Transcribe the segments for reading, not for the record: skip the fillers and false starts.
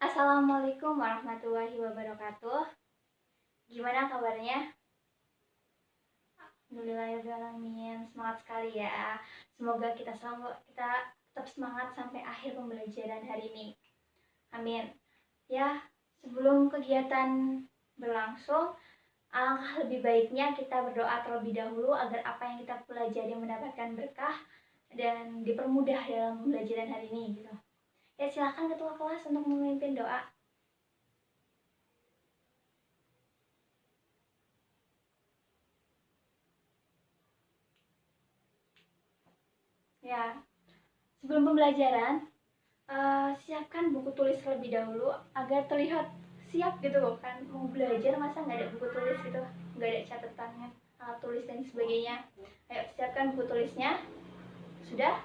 Assalamualaikum warahmatullahi wabarakatuh. Gimana kabarnya? Alhamdulillahirrahmanirrahim. Semangat sekali ya. Semoga kita tetap semangat sampai akhir pembelajaran hari ini. Amin. Ya, sebelum kegiatan berlangsung, alangkah lebih baiknya kita berdoa terlebih dahulu agar apa yang kita pelajari mendapatkan berkah dan dipermudah dalam pembelajaran hari ini gitu. Ya, silakan ketua kelas untuk memimpin doa. Ya, sebelum pembelajaran, siapkan buku tulis terlebih dahulu agar terlihat siap gitu loh kan. Mau belajar masa nggak ada buku tulis gitu, nggak ada catatannya, alat tulis dan sebagainya. Ayo siapkan buku tulisnya. Sudah?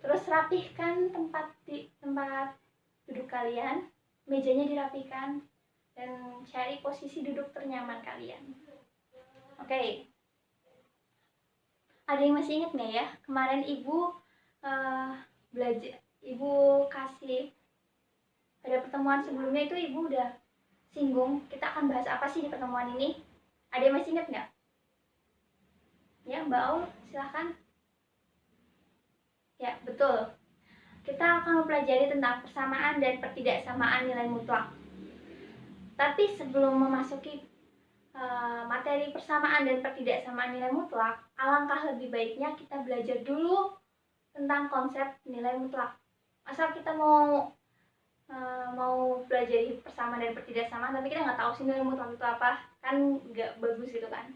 Terus rapihkan tempat duduk kalian, mejanya dirapikan dan cari posisi duduk ternyaman kalian. Oke. Ada yang masih ingat nggak ya kemarin ibu belajar, ibu kasih pada pertemuan sebelumnya itu ibu udah singgung kita akan bahas apa sih di pertemuan ini. Ada yang masih ingat nggak? Ya, Mbak Aul, silahkan. Ya, betul. Kita akan mempelajari tentang persamaan dan pertidaksamaan nilai mutlak. Tapi sebelum memasuki materi persamaan dan pertidaksamaan nilai mutlak, alangkah lebih baiknya kita belajar dulu tentang konsep nilai mutlak. Asal kita mau belajar persamaan dan pertidaksamaan tapi kita nggak tahu sih nilai mutlak itu apa, kan nggak bagus gitu kan.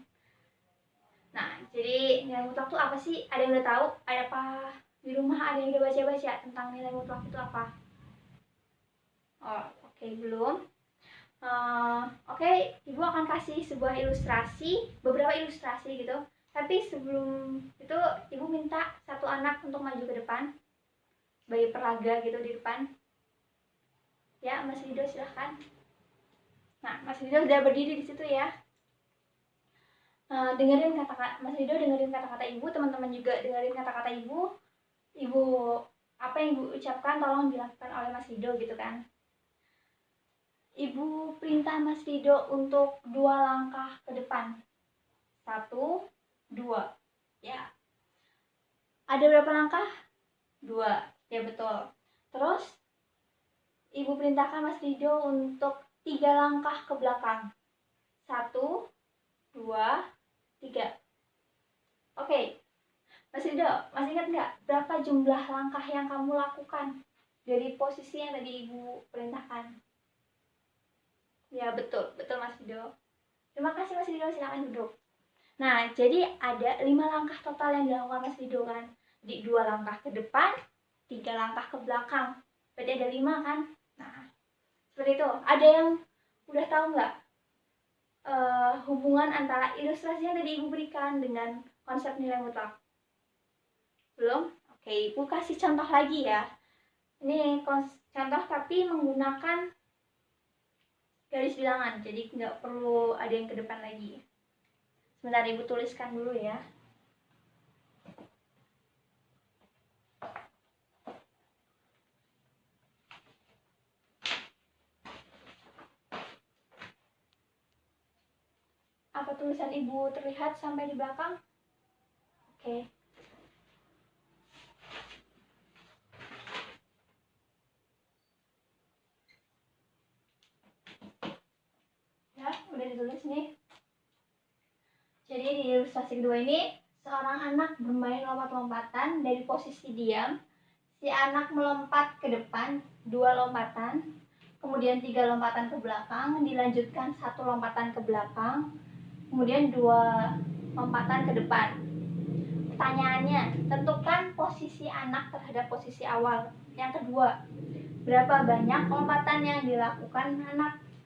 Nah, jadi nilai mutlak itu apa sih? Ada yang udah tahu? Ada apa di rumah? Ada yang udah baca-baca tentang nilai mutlak itu apa? Oh, oke, belum. Oke, Ibu akan kasih sebuah ilustrasi, beberapa ilustrasi gitu. Tapi sebelum itu Ibu minta satu anak untuk maju ke depan sebagai peraga gitu di depan. Ya, Mas Rido silahkan. Nah, Mas Rido udah berdiri di situ ya. Dengerin kata-kata Mas Rido, dengerin kata-kata Ibu, teman-teman juga dengerin kata-kata Ibu. Ibu, apa yang Ibu ucapkan tolong dilakukan oleh Mas Rido gitu kan. Ibu perintah Mas Rido untuk 2 langkah ke depan. 1, 2. Ya. Ada berapa langkah? 2. Ya, betul. Terus Ibu perintahkan Mas Rido untuk 3 langkah ke belakang. 1, 2, 3. Oke. Mas Rido, masih ingat nggak berapa jumlah langkah yang kamu lakukan dari posisi yang tadi Ibu perintahkan? Ya, betul Mas Rido. Terima kasih Mas Rido, silakan duduk. Nah, jadi ada 5 langkah total yang dilakukan Mas Rido kan. Di 2 langkah ke depan, 3 langkah ke belakang. Berarti ada 5 kan? Nah, seperti itu. Ada yang udah tahu nggak hubungan antara ilustrasi yang tadi Ibu berikan dengan konsep nilai mutlak? Belum? Oke, Ibu kasih contoh lagi ya. Ini contoh tapi menggunakan garis bilangan, jadi nggak perlu ada yang ke depan lagi. Sebentar, Ibu tuliskan dulu ya. Apa tulisan Ibu terlihat sampai di belakang? Oke. Ya, udah ditulis nih. Jadi di ilustrasi kedua ini, seorang anak bermain lompat-lompatan dari posisi diam. Si anak melompat ke depan 2 lompatan, kemudian 3 lompatan ke belakang, dilanjutkan 1 lompatan ke belakang, kemudian 2 lompatan ke depan. Pertanyaannya, tentukan posisi anak terhadap posisi awal. Yang kedua, berapa banyak lompatan yang dilakukan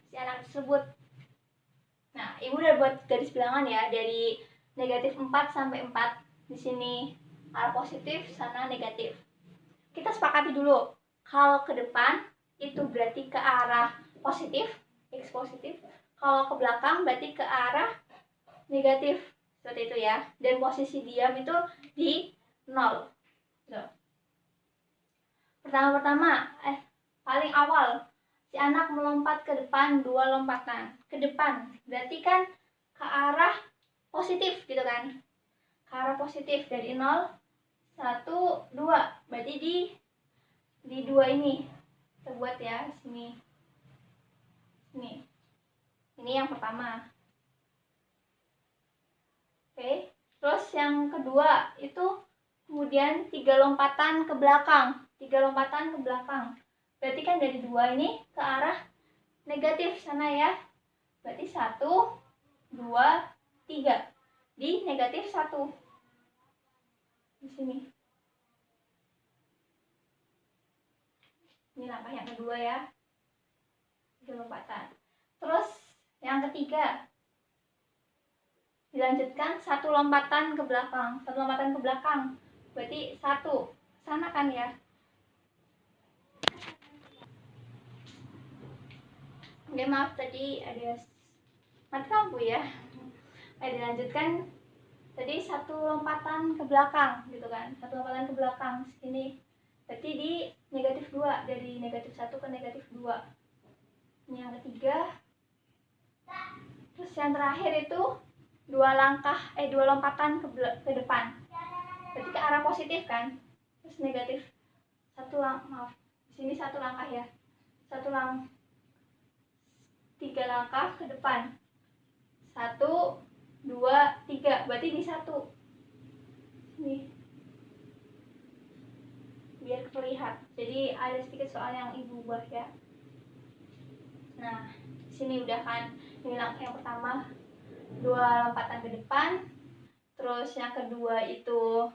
si anak tersebut? Nah, Ibu udah buat garis bilangan ya, dari negatif 4 sampai 4. Di sini arah positif, sana negatif. Kita sepakati dulu, kalau ke depan itu berarti ke arah positif, X positif. Kalau ke belakang berarti ke arah negatif, seperti itu ya. Dan posisi diam itu di 0. Pertama-tama, paling awal, si anak melompat ke depan 2 lompatan. Ke depan berarti kan ke arah positif gitu kan, ke arah positif dari 0, 1, 2. Berarti di 2 ini kita buat ya, sini. Ini yang pertama. Oke, terus yang kedua itu kemudian 3 lompatan ke belakang. 3 lompatan ke belakang. Berarti kan dari 2 ini ke arah negatif sana ya. Berarti 1, 2, 3. Di negatif 1. Di sini. Ini langkah yang kedua ya. 3 lompatan. Terus yang ketiga, dilanjutkan 1 lompatan ke belakang. 1 lompatan ke belakang. Berarti 1. Sana kan ya. Oke, maaf tadi ada mati lampu ya. Dilanjutkan tadi 1 lompatan ke belakang gitu kan. 1 lompatan ke belakang sini. Berarti di negatif 2, dari negatif 1 ke negatif 2. Ini yang ketiga. Terus yang terakhir itu 2 lompatan ke depan. Berarti ke arah positif kan. Terus negatif 1 langkah. Di sini 1 langkah ya. 3 langkah ke depan. 1, 2, 3. Berarti di 1. Nih. Biar terlihat. Jadi ada sedikit soal yang ibu buat ya. Nah, sini udah kan. Ini langkah yang pertama 2 lompatan ke depan. Terus yang kedua itu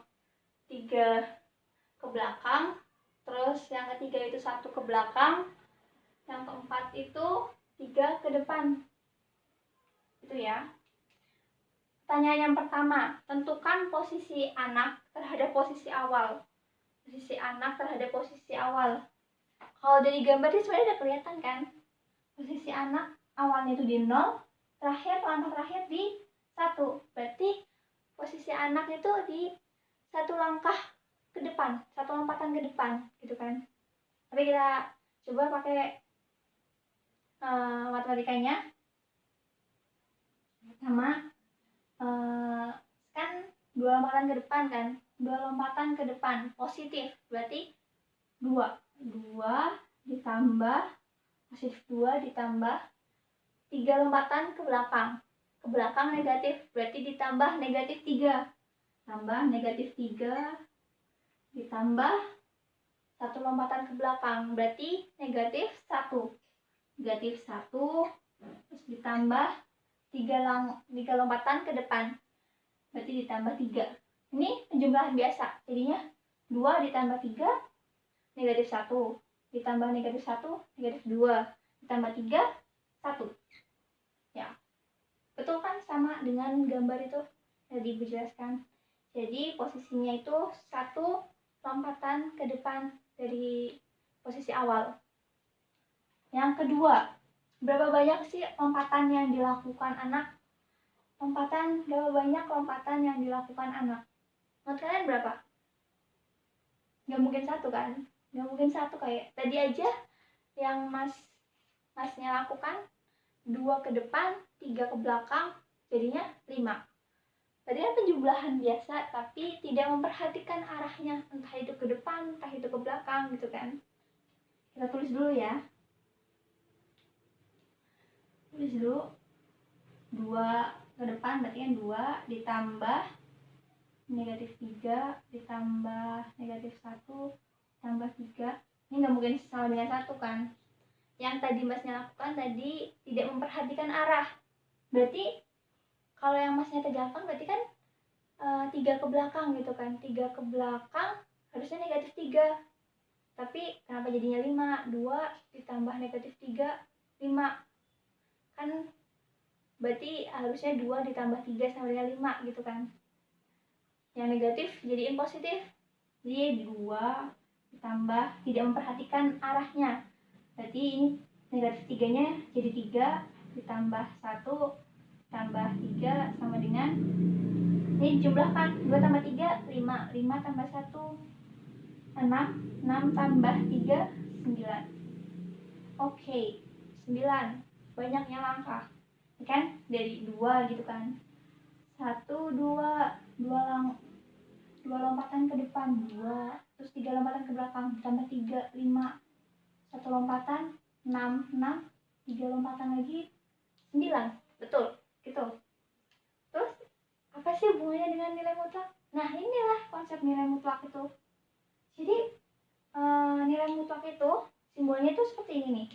3 ke belakang. Terus yang ketiga itu 1 ke belakang. Yang keempat itu 3 ke depan. Itu ya. Pertanyaan yang pertama, tentukan posisi anak terhadap posisi awal. Posisi anak terhadap posisi awal. Kalau dari gambar ini sebenarnya udah kelihatan kan? Posisi anak awalnya itu di 0, langkah terakhir di 1. Berarti posisi anak itu di 1 langkah ke depan, 1 lompatan ke depan gitu kan. Tapi kita coba pakai matematikanya. Pertama kan 2 lompatan ke depan kan, 2 lompatan ke depan positif, berarti 2 ditambah positif 2 ditambah 3 lompatan ke belakang negatif, berarti ditambah negatif 3, tambah negatif 3 ditambah 1 lompatan ke belakang, berarti negatif 1, terus ditambah 3 lompatan ke depan, berarti ditambah 3. Ini penjumlahan biasa, jadinya 2 ditambah 3 negatif 1, ditambah negatif 1 negatif 2, ditambah 3 1 ya. Betul kan, sama dengan gambar itu tadi dijelaskan. Jadi posisinya itu 1 lompatan ke depan dari posisi awal. Yang kedua, berapa banyak sih lompatan yang dilakukan anak? Berapa banyak lompatan yang dilakukan anak? Menurut kalian berapa? Gak mungkin 1 kan? Gak mungkin 1 kayak tadi aja yang masnya lakukan 2 ke depan, 3 ke belakang, jadinya 5. Tadi kan penjumlahan biasa, tapi tidak memperhatikan arahnya, entah itu ke depan, entah itu ke belakang gitu kan. Kita tulis dulu ya. Tulis dulu 2 ke depan berarti kan 2 ditambah negatif 3 ditambah negatif 1 tambah 3. Ini nggak mungkin sama dengan 1 kan. Yang tadi masnya lakukan tadi tidak memperhatikan arah. Berarti kalau yang masnya kerjakan berarti kan 3 ke belakang gitu kan. 3 ke belakang harusnya negatif 3. Tapi kenapa jadinya 5? 2 ditambah negatif 3, 5. Kan berarti harusnya 2 ditambah 3 sama dengan 5 gitu kan. Yang negatif jadiin positif. Jadi 2 ditambah tidak memperhatikan arahnya. Berarti ini negatif 3-nya jadi 3 ditambah 1 tambah 3 sama dengan, ini jumlahkan 2 tambah 3 5, 5 tambah 1 6, 6 tambah 3 9. Oke, 9. Banyaknya langkah. Ini kan dari 2 gitu kan. 1, 2, 2 lompatan ke depan, 2. Terus 3 lompatan ke belakang, tambah 3, 5. 1 lompatan, 6, 3 lompatan lagi, 9. Betul, gitu. Terus, apa sih hubungannya dengan nilai mutlak? Nah, inilah konsep nilai mutlak itu. Jadi, nilai mutlak itu, simbolnya itu seperti ini nih.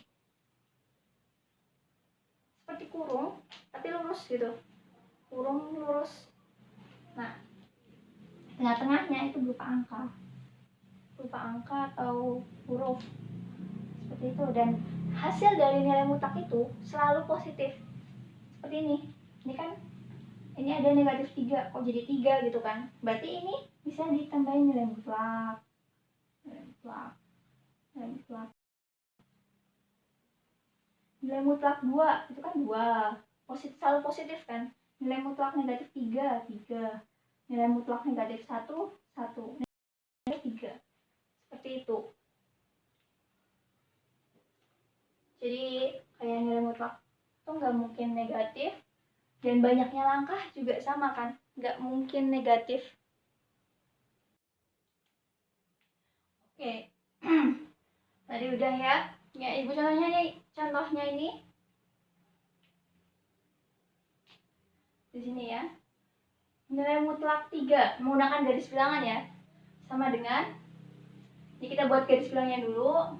Seperti kurung, tapi lurus gitu. Kurung lurus. Nah, tengah-tengahnya itu berupa angka. Berupa angka atau huruf. Seperti itu. Dan hasil dari nilai mutlak itu selalu positif. Seperti ini. Ini kan, ini ada negatif 3. Kok jadi 3 gitu kan. Berarti ini bisa ditambahin nilai mutlak. Nilai mutlak. Nilai mutlak. Nilai mutlak 2, itu kan 2. Selalu positif kan. Nilai mutlak negatif 3, 3. Nilai mutlak negatif 1, 1. Nilai 3. Seperti itu. Jadi kayak nilai mutlak itu nggak mungkin negatif. Dan banyaknya langkah juga sama kan. Nggak mungkin negatif. Oke. Tadi udah ya. Ya, ibu contohnya ini. Di sini ya. Nilai mutlak 3 menggunakan garis bilangan ya. Sama dengan, ini kita buat garis bilangnya dulu.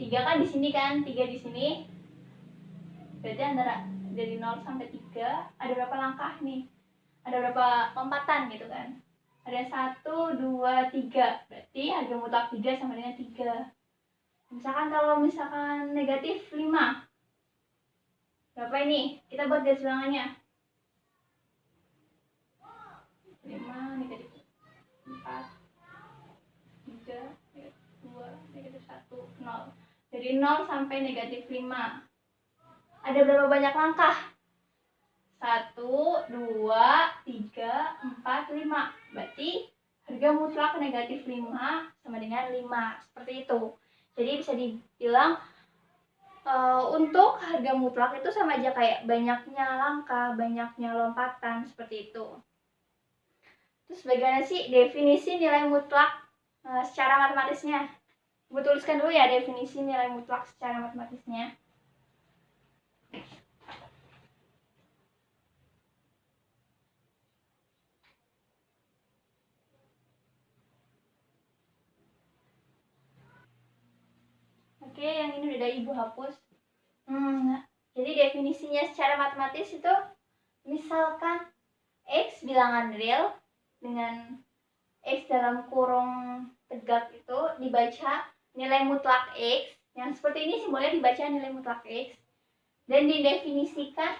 3 kan di sini kan, 3 di sini. Berarti antara dari 0 sampai 3 ada berapa langkah nih? Ada berapa lompatan gitu kan? Ada 1, 2, 3. Berarti harga mutlak 3 sama dengan 3. Misalkan kalau negatif 5. Berapa ini? Kita buat garis bilangannya. 5, negatif 4, 3, negatif 2, negatif 1, 0. Dari 0 sampai negatif 5. Ada berapa banyak langkah? 1, 2, 3, 4, 5. Berarti harga mutlak negatif 5 sama dengan 5. Seperti itu. Jadi bisa dibilang untuk harga mutlak itu sama aja kayak banyaknya langkah, banyaknya lompatan, seperti itu. Terus bagaimana sih definisi nilai mutlak secara matematisnya? Gue tuliskan dulu ya definisi nilai mutlak secara matematisnya. Oke, yang ini udah ibu hapus. Jadi definisinya secara matematis itu, misalkan X bilangan real dengan X dalam kurung tegak itu dibaca nilai mutlak X, yang seperti ini simbolnya dibaca nilai mutlak X, dan didefinisikan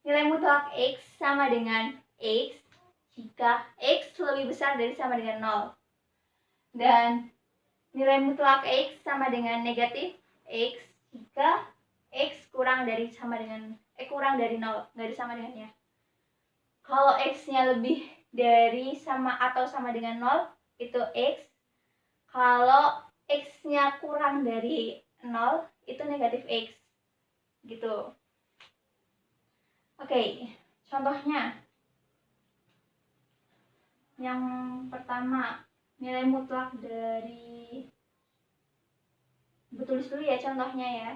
nilai mutlak X sama dengan X jika X lebih besar dari sama dengan 0. Dan nilai mutlak X sama dengan negatif X jika X kurang dari 0, nggak ada sama dengannya. Kalau X-nya lebih dari sama atau sama dengan 0, itu X. Kalau X-nya kurang dari 0, itu negatif X. Gitu. Oke, contohnya. Yang pertama, nilai mutlak dari, tulis dulu ya contohnya ya.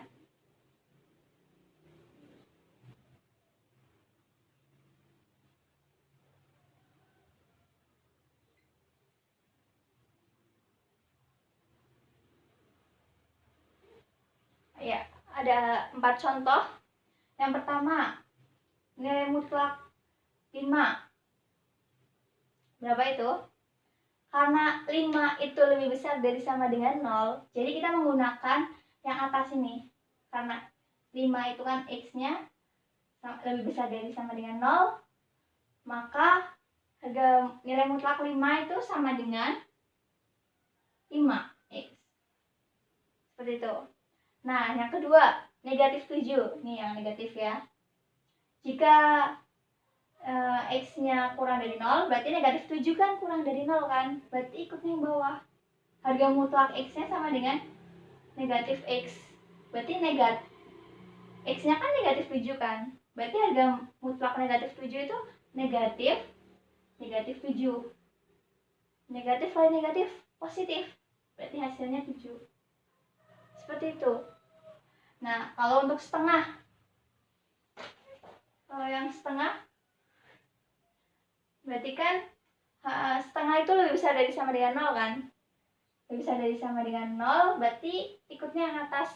Ya, ada 4 contoh. Yang pertama, nilai mutlak 5. Berapa itu? Karena 5 itu lebih besar dari sama dengan 0, jadi kita menggunakan yang atas ini. Karena 5 itu kan X-nya lebih besar dari sama dengan 0, maka harga nilai mutlak 5 itu sama dengan 5X. Seperti itu. Nah, yang kedua, negatif 7. Nih yang negatif ya. Jika X-nya kurang dari 0, berarti negatif 7 kan kurang dari 0 kan, berarti ikutnya yang bawah. Harga mutlak X-nya sama dengan negatif X, berarti X-nya kan negatif 7 kan, berarti harga mutlak negatif 7 itu negatif 7. Negatif kali negatif positif, berarti hasilnya 7. Seperti itu. Nah, kalau untuk setengah, kalau yang setengah berarti kan setengah itu lebih besar dari sama dengan 0 kan, lebih besar dari sama dengan 0, berarti ikutnya yang atas,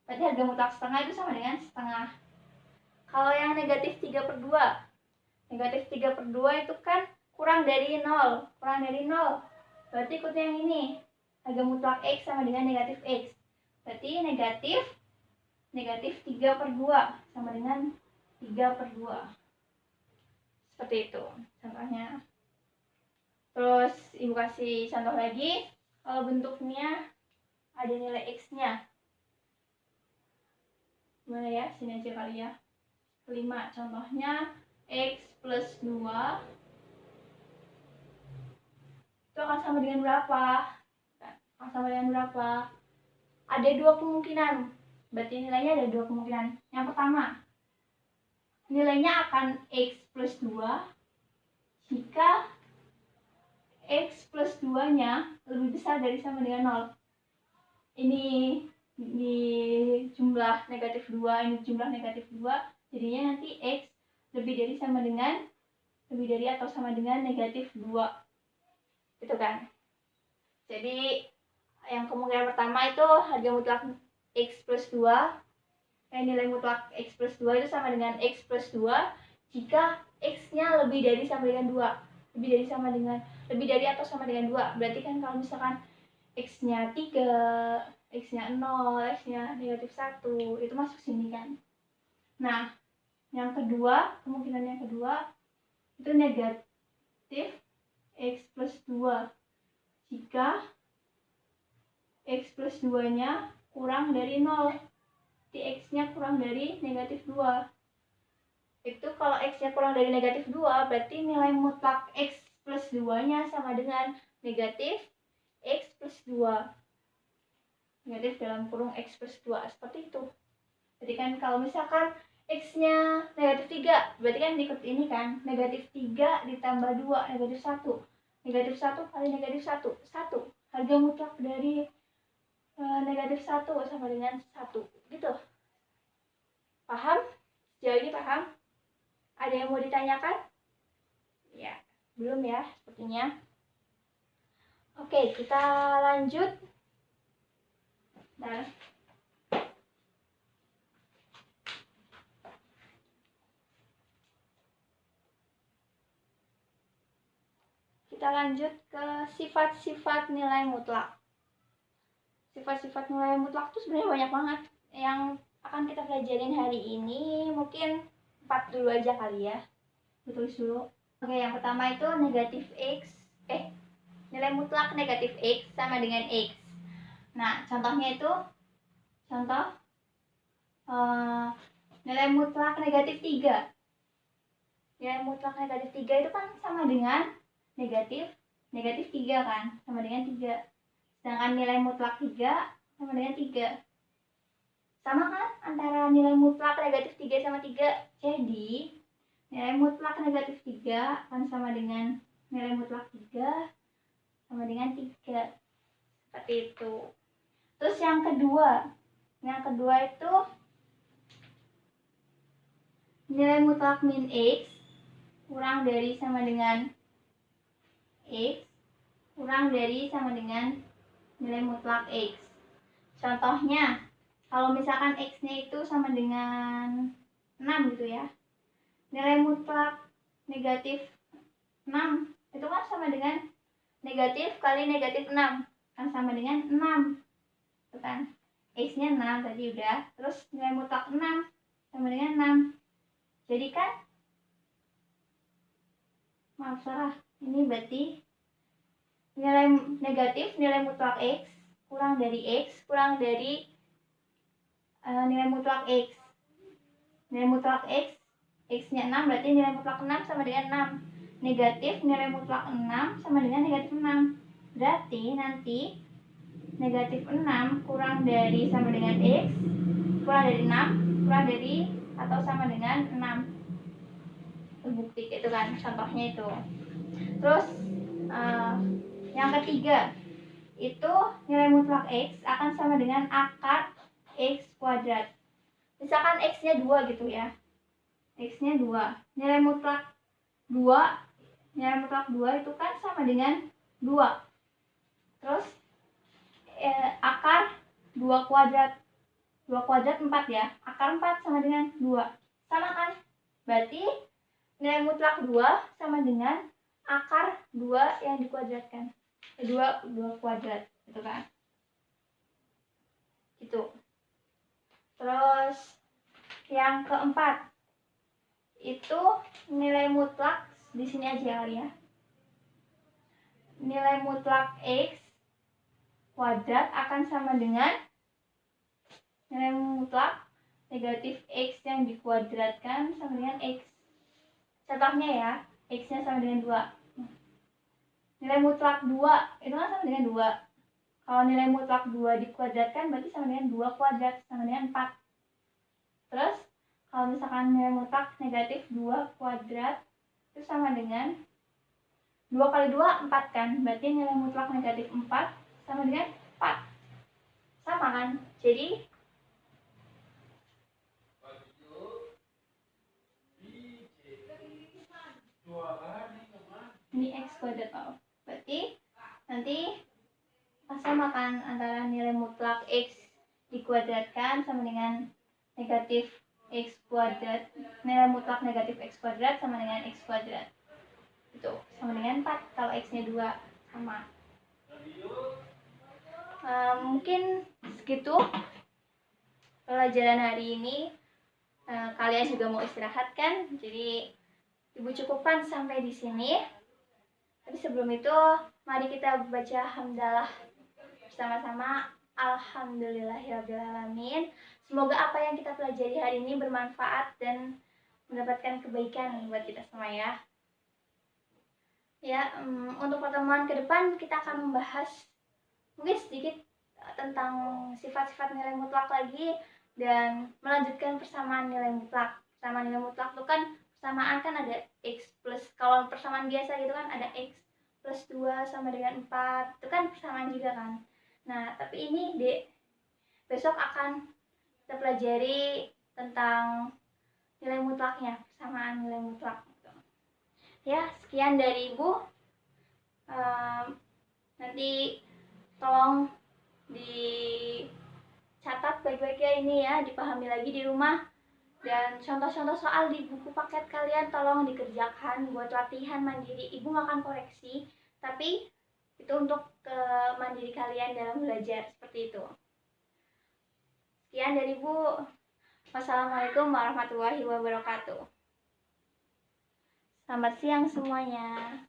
berarti harga mutlak setengah itu sama dengan setengah. Kalau yang negatif 3/2, negatif 3/2 itu kan kurang dari 0, berarti ikutnya yang ini, harga mutlak X sama dengan negatif X, berarti negatif 3/2 sama dengan 3/2. Seperti itu contohnya. Terus ibu kasih contoh lagi, kalau bentuknya ada nilai X-nya, gimana ya, sini aja kali ya. 5, contohnya X plus 2 itu akan sama dengan berapa? Akan sama dengan berapa? Ada dua kemungkinan, berarti nilainya ada dua kemungkinan. Yang pertama, nilainya akan X plus 2 jika X plus 2 nya lebih besar dari sama dengan 0. Ini di jumlah negatif 2, ini jumlah negatif 2, jadinya nanti X lebih dari atau sama dengan negatif 2, gitu kan. Jadi yang kemungkinan pertama itu harga mutlak X plus 2, nilai mutlak X plus 2 itu sama dengan X plus 2 jika X-nya lebih dari sama dengan 2, lebih dari atau sama dengan 2. Berarti kan kalau misalkan X-nya 3, X-nya 0, X-nya negatif 1, itu masuk sini kan. Nah, yang kedua, kemungkinan yang kedua itu negatif X plus 2 jika X plus 2 nya kurang dari 0, di X-nya kurang dari negatif 2. Itu kalau X-nya kurang dari negatif 2, berarti nilai mutlak X plus 2 nya sama dengan negatif X plus 2, negatif dalam kurung X plus 2, seperti itu. Jadi kan kalau misalkan X-nya negatif 3, berarti kan ikut ini kan, negatif 3 ditambah 2, negatif 1. Negatif 1 kali negatif 1, 1. Harga mutlak dari negatif 1 sama dengan 1, gitu. Paham? Sejauh ini paham? Ada yang mau ditanyakan? Ya, belum ya sepertinya. Oke, kita lanjut. Nah, kita lanjut ke sifat-sifat nilai mutlak. Sifat-sifat nilai mutlak itu sebenarnya banyak banget. Yang akan kita pelajarin hari ini mungkin 4 dulu aja kali ya. Tulis dulu. Oke, yang pertama itu negatif X. Nilai mutlak negatif X sama dengan X. Nah, contohnya itu, contoh nilai mutlak negatif 3. Nilai mutlak negatif 3 itu kan sama dengan negatif 3 kan, sama dengan 3. Sedangkan nilai mutlak 3 sama dengan 3. Sama kan antara nilai mutlak negatif 3 sama 3. Jadi nilai mutlak negatif 3 akan sama dengan nilai mutlak 3 sama dengan 3. Seperti itu. Terus yang kedua itu nilai mutlak min X kurang dari sama dengan X kurang dari sama dengan nilai mutlak X. Contohnya, kalau misalkan X-nya itu sama dengan 6 gitu ya, nilai mutlak negatif 6 itu kan sama dengan negatif kali negatif 6, kan sama dengan 6, itu kan. X-nya 6 tadi udah, terus nilai mutlak 6 sama dengan 6. Jadi kan, maaf salah, ini berarti nilai negatif nilai mutlak X kurang dari nilai mutlak X. Nilai mutlak X X-nya 6 berarti nilai mutlak 6 sama dengan 6. Negatif nilai mutlak 6 sama dengan negatif 6. Berarti nanti negatif 6 kurang dari sama dengan X, kurang dari 6, kurang dari atau sama dengan 6. Bukti itu kan contohnya itu. Terus yang ketiga itu nilai mutlak X akan sama dengan akar X kuadrat. Misalkan X-nya 2 gitu ya. X-nya 2. Nilai mutlak 2 itu kan sama dengan 2. Terus akar 2 kuadrat. 2 kuadrat 4 ya. Akar 4 sama dengan 2. Sama kan? Berarti nilai mutlak 2 sama dengan akar 2 yang dikuadratkan. 2 kuadrat gitu kan. Gitu. Terus yang keempat itu nilai mutlak di sini aja kali ya. Nilai mutlak X kuadrat akan sama dengan nilai mutlak negatif X yang dikuadratkan sama dengan X. Contohnya ya, X-nya sama dengan 2. Nilai mutlak 2 itu kan sama dengan 2. Kalau nilai mutlak 2 dikuadratkan berarti sama dengan 2 kuadrat, sama dengan 4. Terus kalau misalkan nilai mutlak negatif 2 kuadrat itu sama dengan 2 kali 2, 4 kan. Berarti nilai mutlak negatif 4 sama dengan 4. Sama kan? Jadi ini X kuadrat. Berarti nanti samakan antara nilai mutlak X dikuadratkan sama dengan negatif X kuadrat. Nilai mutlak negatif X kuadrat sama dengan X kuadrat. Itu sama dengan 4 kalau X-nya 2 sama. Mungkin segitu pelajaran hari ini. Kalian juga mau istirahat kan? Jadi Ibu cukupkan sampai di sini. Tapi sebelum itu mari kita baca hamdalah bersama-sama. Alhamdulillahirrabbilalamin. Semoga apa yang kita pelajari hari ini bermanfaat dan mendapatkan kebaikan buat kita semua ya. Ya, untuk pertemuan ke depan kita akan membahas mungkin sedikit tentang sifat-sifat nilai mutlak lagi dan melanjutkan persamaan nilai mutlak. Persamaan nilai mutlak itu kan persamaan kan ada X plus, kalau persamaan biasa gitu kan ada X plus 2 sama dengan 4. Itu kan persamaan juga kan. Nah, tapi ini besok akan kita pelajari tentang nilai mutlaknya, persamaan nilai mutlak. Ya, sekian dari Ibu. Nanti tolong dicatat baik-baik ya ini ya, dipahami lagi di rumah. Dan contoh-contoh soal di buku paket kalian tolong dikerjakan buat latihan mandiri. Ibu nggak akan koreksi, tapi itu untuk mandiri kalian dalam belajar, seperti itu. Sekian dari Ibu. Wassalamualaikum warahmatullahi wabarakatuh. Selamat siang semuanya.